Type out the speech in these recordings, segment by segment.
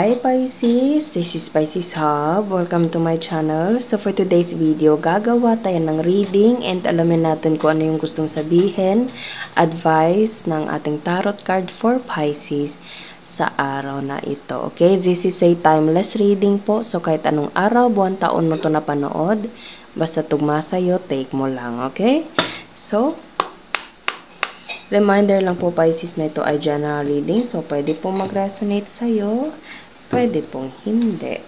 Hi Pisces! This is Pisces Hub. Welcome to my channel. So for today's video, gagawa tayo ng reading and alamin natin kung ano yung gustong sabihin, advice ng ating tarot card for Pisces sa araw na ito. Okay, this is a timeless reading po. So kahit anong araw, buwan, taon mo ito napanood, basta tugma sa'yo, take mo lang. Okay? So, reminder lang po Pisces na ito ay general reading. So, pwede pong mag-resonate sa'yo. Pwede pong hindi.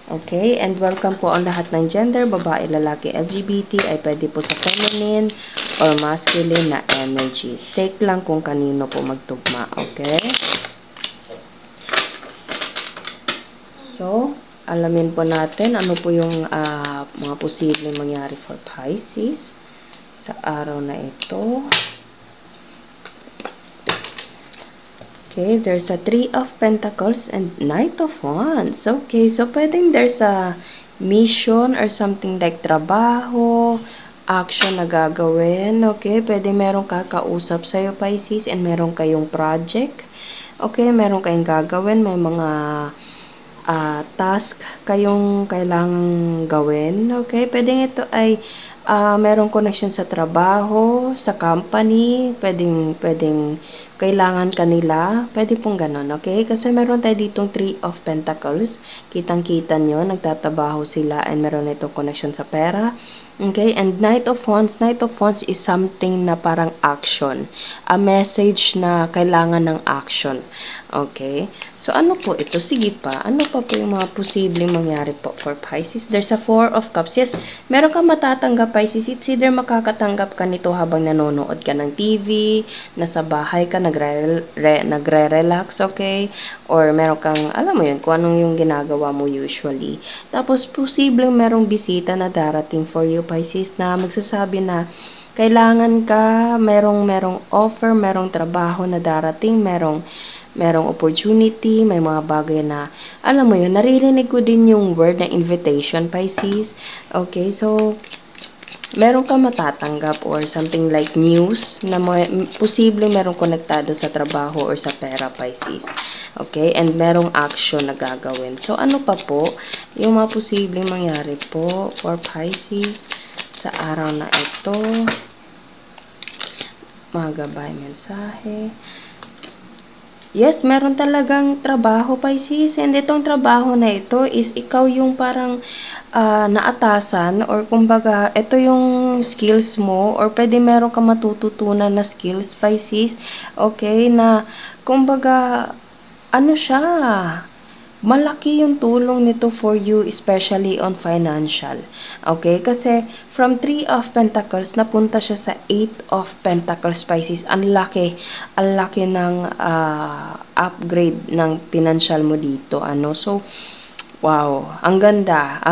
Okay? And welcome po ang lahat ng gender, babae, lalaki, LGBT, ay pwede po sa feminine or masculine na energies. Take lang kung kanino po magtugma. Okay? So, alamin po natin ano po yung mga posibleng mangyari for Pisces sa araw na ito. Okay, there's a Three of Pentacles and Knight of Wands. Okay, so pwedeng there's a mission or something like trabaho, action na gagawin. Okay, pwede merong kakausap sa'yo, Pisces, and meron kayong project. Okay, meron kayong gagawin. May mga task kayong kailangang gawin. Okay, pwedeng ito ay merong connection sa trabaho, sa company, pwedeng kailangan kanila, pwede pong ganun, okay? Kasi meron tayo ditong Three of Pentacles, kitang-kita nyo, nagtatabaho sila, and meron itong connection sa pera, okay? And Knight of Wands is something na parang action, a message na kailangan ng action, okay? So, ano po ito? Sige pa, ano pa po yung mga posibleng mangyari po for Pisces? There's a Four of Cups. Yes, meron kang matatanggap, Pisces. It's either makakatanggap ka nito habang nanonood ka ng TV, nasa bahay ka, nagre-relax, okay? Or meron kang, alam mo yun, kung anong yung ginagawa mo usually. Tapos, posibleng merong bisita na darating for you, Pisces, na magsasabi na kailangan ka, merong offer, merong trabaho na darating, merong opportunity, may mga bagay na, alam mo yun, naririnig ko din yung word na invitation, Pisces. Okay, so, meron ka matatanggap or something like news na posible merong konektado sa trabaho or sa pera, Pisces. Okay, and merong action na gagawin. So, ano pa po yung mga posibleng mangyari po for Pisces sa araw na ito? Mga gabay mensahe. Yes, meron talagang trabaho, Pisces. And itong trabaho na ito is ikaw yung parang naatasan or kumbaga, ito yung skills mo or pwede meron ka matututunan na skills, Pisces. Okay, na kumbaga, ano siya, malaki yung tulong nito for you, especially on financial. Okay? Kasi, from 3 of Pentacles, napunta siya sa 8 of Pentacles, Pisces. Ang laki ng upgrade ng financial mo dito. So, wow, ang ganda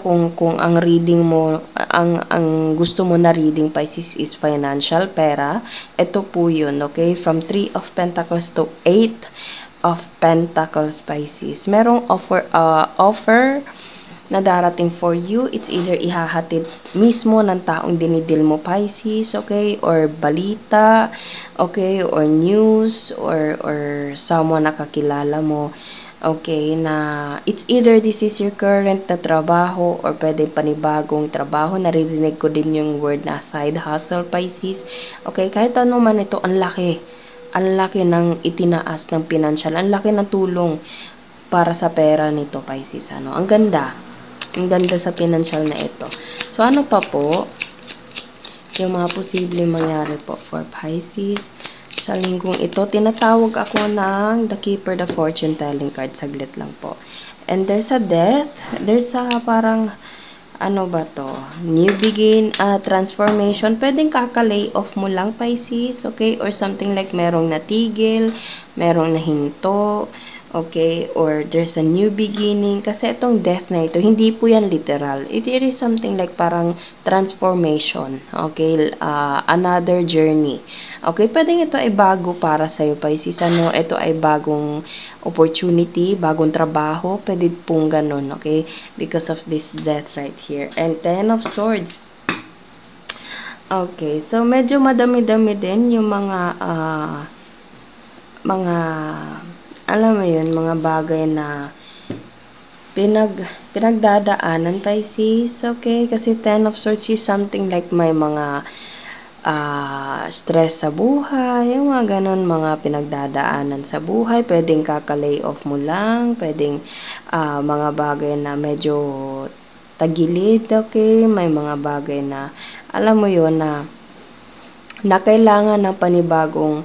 kung ang reading mo, ang gusto mo na reading, Pisces, is financial, pera. Ito po yun, okay? From 3 of Pentacles to 8 of Pentacles, Pisces. Merong offer na darating for you. It's either ihahatid mismo ng taong dinidil mo, Pisces, okay? Or balita, okay? Or news, or someone na kakilala mo, okay? Na it's either this is your current na trabaho or pwede panibagong trabaho. Naririnig ko din yung word na side hustle, Pisces. Okay? Kahit ano man ito, ang laki ng itinaas ng financial, ang laki ng tulong para sa pera nito, Pisces. Ang ganda sa financial na ito. So, ano pa po yung mga posibleng mangyari po for Pisces sa linggong ito? Tinatawag ako ng The Keeper, the Fortune Telling card. Saglit lang po. And there's a death. There's a parang ano ba to? New begin, transformation. Pwedeng kaka-lay off mo lang, Pisces, okay? Or something like merong natigil, merong nahinto, okay? Or there's a new beginning. Kasi itong death na ito, hindi po yan literal. It is something like parang transformation, okay? Another journey. Okay, pwedeng ito ay bago para sa'yo, Pisces. Ito ay bagong opportunity, bagong trabaho. Pwede pong ganun, okay? Because of this death right here. And 10 of Swords. Okay, so medyo madami-dami din yung mga alam mo yun, mga bagay na pinagdadaanan, Pisces, okay? Kasi Ten of Swords is something like may mga stress sa buhay, yung mga ganon, mga pinagdadaanan sa buhay, pwedeng kaka-lay off mo lang, pwedeng mga bagay na medyo tagilid, okay? May mga bagay na, alam mo yun, na kailangan ng panibagong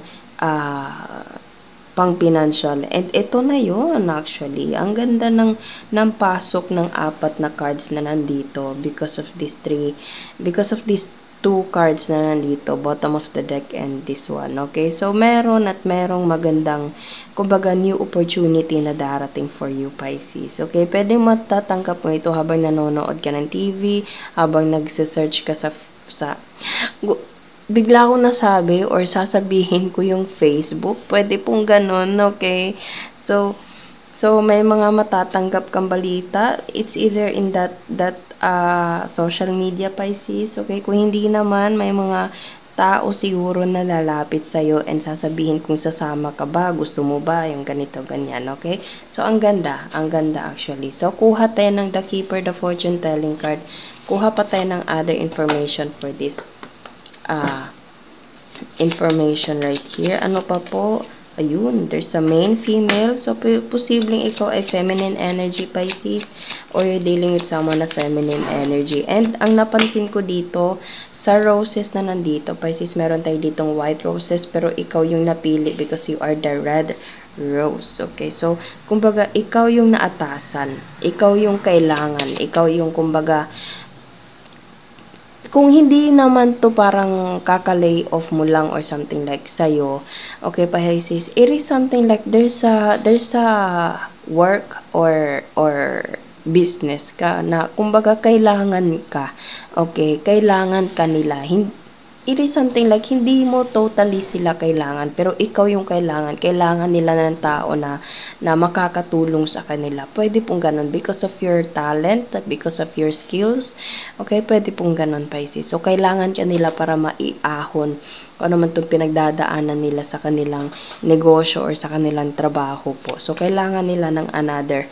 pang-financial. And ito na yun, actually. Ang ganda ng pasok ng 4 na cards na nandito because of these these 2 cards na nandito, bottom of the deck and this one, okay? So, merong magandang, kumbaga, new opportunity na darating for you, Pisces, okay? Pwede matatanggap mo ito habang nanonood ka ng TV, habang nagse-search ka bigla ko nasabi or sasabihin ko yung Facebook. Pwede pong ganun, okay? So may mga matatanggap kang balita. It's either in that social media, Pisces, okay? Kung hindi naman, may mga tao siguro na lalapit sa'yo and sasabihin kung sasama ka ba, gusto mo ba, yung ganito, ganyan, okay? So, ang ganda actually. So, kuha tayo ng The Keeper, the Fortune Telling card. Kuha pa tayo ng other information for this information right here. Ano pa po? Ayun, there's a male, female. So, posibleng ikaw ay feminine energy, Pisces, or you're dealing with someone na feminine energy. And, ang napansin ko dito, sa roses na nandito, Pisces, meron tayo ditong white roses, pero ikaw yung napili because you are the red rose. Okay, so, kumbaga, ikaw yung naatasan. Ikaw yung kailangan. Ikaw yung, kumbaga, kung hindi naman to parang kaka-lay off mo lang or something like sa'yo, okay, Pisces, it is something like there's a work or business ka na kumbaga kailangan ka, okay, kailangan ka nila. It is something like hindi mo totally sila kailangan, pero ikaw yung kailangan nila ng tao na makakatulong sa kanila. Pwede pong ganun because of your talent, because of your skills, okay, pwede pong ganun, Pisces. So, kailangan ka nila para maiahon kung ano man itong pinagdadaanan nila sa kanilang negosyo or sa kanilang trabaho po. So, kailangan nila ng another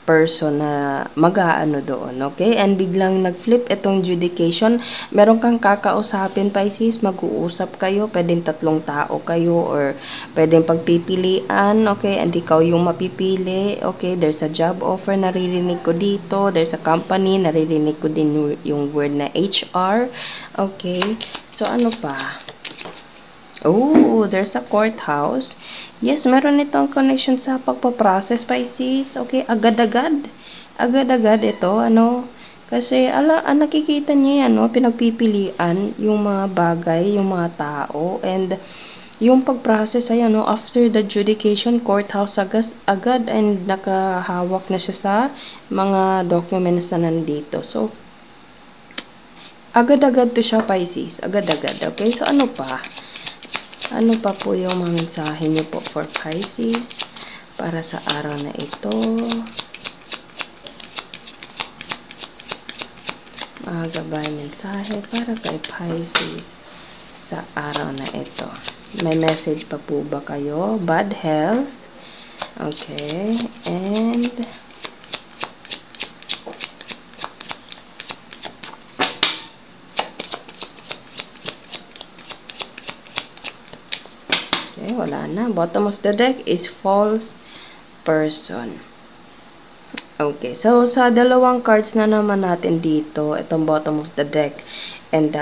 person na mag-aano doon, okay? And biglang nag-flip itong judication. Meron kang kakausapin, Pisces, mag-uusap kayo, pwedeng 3 tao kayo, or pwedeng pagpipilian, okay? And ikaw yung mapipili, okay? There's a job offer, naririnig ko dito. There's a company, naririnig ko din yung word na HR, okay? So, ano pa? Oh, there's a courthouse. Yes, meron itong connection sa pagpaprocess, Pisces. Okay, agad-agad. Agad-agad ito, ano. Kasi, nakikita niya yan, no? Pinagpipilian yung mga bagay, yung mga tao. And, yung pag-process ay, ano, after the adjudication, courthouse agad and nakahawak na siya sa mga documents na nandito. So, agad-agad to siya, Pisces. Agad-agad. Okay, so ano pa? Ano pa po yung mga mensahe niyo po for Pisces para sa araw na ito? Mga gabay mensahe para kay Pisces sa araw na ito. May message pa po ba kayo? Bad health. Okay. And wala na. Bottom of the deck is false person. Okay. So, sa dalawang cards na naman natin dito, itong bottom of the deck and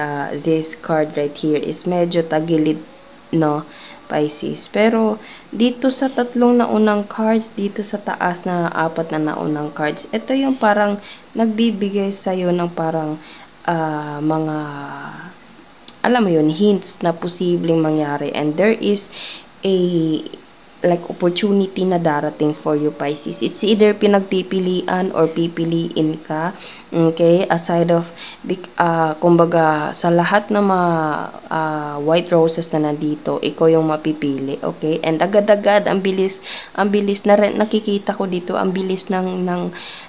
this card right here is medyo tagilid, no, Pisces. Pero, dito sa 3 naunang cards, dito sa taas na 4 na naunang cards, ito yung parang nagbibigay sa'yo ng parang mga, alam mo yun, hints na posibleng mangyari. And there is a like opportunity na darating for you, Pisces. It's either pinagpipilian or pipiliin ka, okay? Aside of kumbaga sa lahat ng mga white roses na nandito, ikaw yung mapipili, okay? And agad-agad, ang bilis na rin, nakikita ko dito, ang bilis ng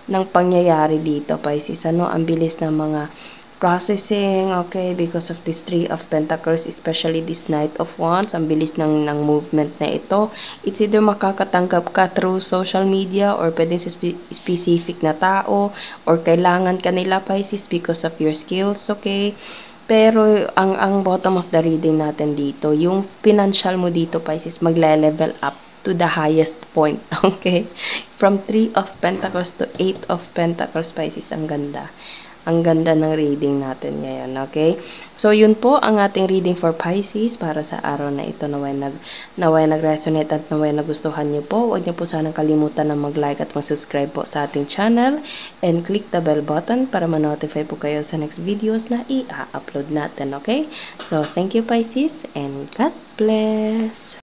pangyayari dito, Pisces. Ano, ang bilis ng mga processing, okay, because of this Three of Pentacles, especially this Knight of Wands. Ang bilis ng movement na ito. It's either makakatanggap ka through social media or pwedeng sa specific na tao or kailangan ka nila, Pisces, because of your skills, okay? Pero ang bottom of the reading natin dito, yung financial mo dito, Pisces, magle-level up to the highest point, okay? From 3 of Pentacles to 8 of Pentacles, Pisces, ang ganda. Ang ganda ng reading natin ngayon, okay? So, yun po ang ating reading for Pisces para sa araw na ito. Naway nag-resonate at naway nagustuhan niyo po. Huwag niyo po sanang kalimutan na mag-like at mag-subscribe po sa ating channel and click the bell button para ma-notify po kayo sa next videos na i-upload natin, okay? So, thank you, Pisces, and God bless!